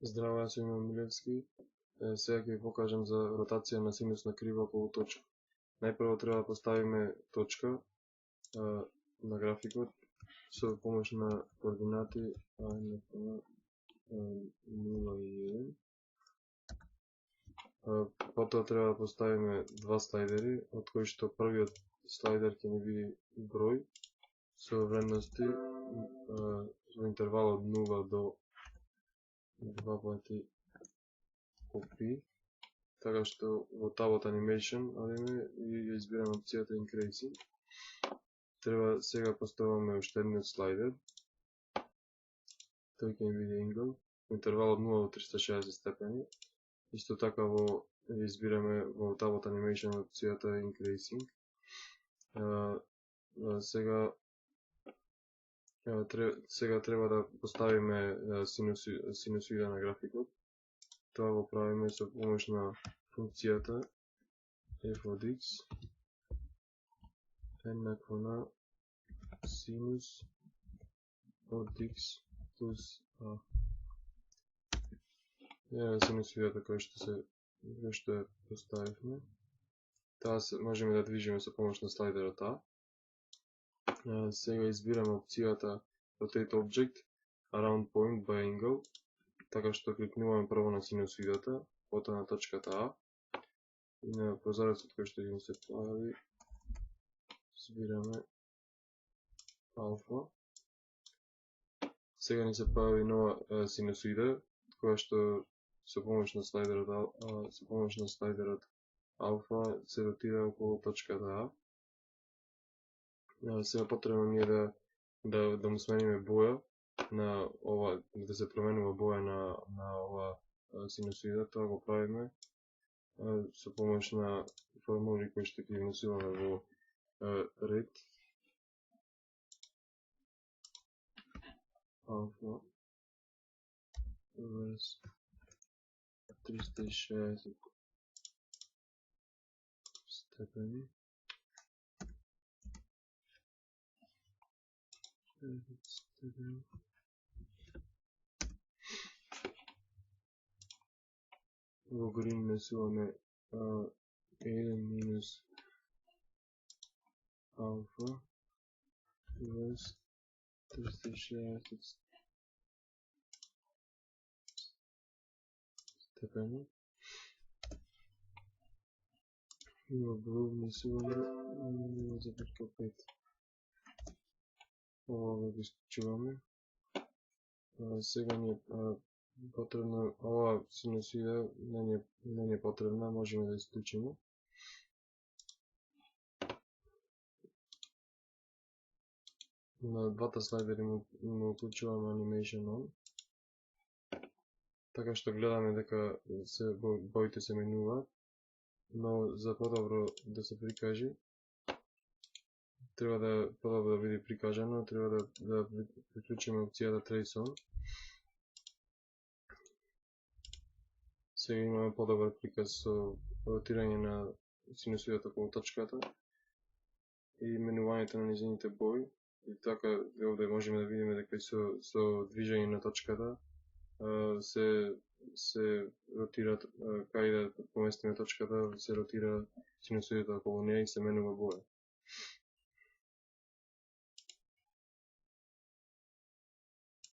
Здраво, јас сум Иван Милевски. Сега ќе ви покажам за ротација на синусна крива околу точка. Најпрво треба да поставиме точка на графикот со помош на координати 0 и 1. Потоа треба да поставиме два слайдери, од кои што првиот слайдер ќе ни биде број со вредности во интервал од 0 до 2 пати по π, така што во табот Animation одиме и ја избираме опцијата Increasing. Треба сега поставаме уште едниот слайдер, тој ќе ни биде Angle, во интервал од 0 до 360 степени. Исто така ја избираме во табот Animation опцијата Increasing. Сега треба да поставиме синусоида на графикот. Тоа го правиме со помош на функцијата f од x еднакво на синус од x плюс a. Синусоидата која што ја поставивме. Таа можеме да движиме со помош на слайдерот A. Сега избираме опцијата Rotate Object Around Point by Angle, така што кликнуваме прво на синусоидата, потоа на точката А и на прозорецот кој што ни се појави избираме алфа. Сега ни се појави нова синусоида која што со помош на слайдерот алфа се ротира околу точката А. Сега потребно ни е да му смениме боја на ова, да се променува боја на ова синусоида. Тоа го правиме со помош на формули кои што ќе внесуваме во ред алфа врз 360 степени во green внесуваме 1 минус алфа врз 360 степени и во blue внесуваме 0,5. Ова го исклучуваме. Сега ни е потребно, ова синусоида не ни е потребна, можеме да исклучиме. На двата слайдери му уклучуваме Animation On, така што гледаме дека боите се менуваат, но за подобро да се прикажи, треба да подобро да биде прикажано, треба да приклучиме опцијата Trace On. Сега имаме подобар приказ со ротирање на синусоидата околу точката и менувањето на низините бои. И така овде можеме да видиме дека со движење на точката се ротира, кај да поместиме точката, се ротира синусоидата околу неја и се менува боја.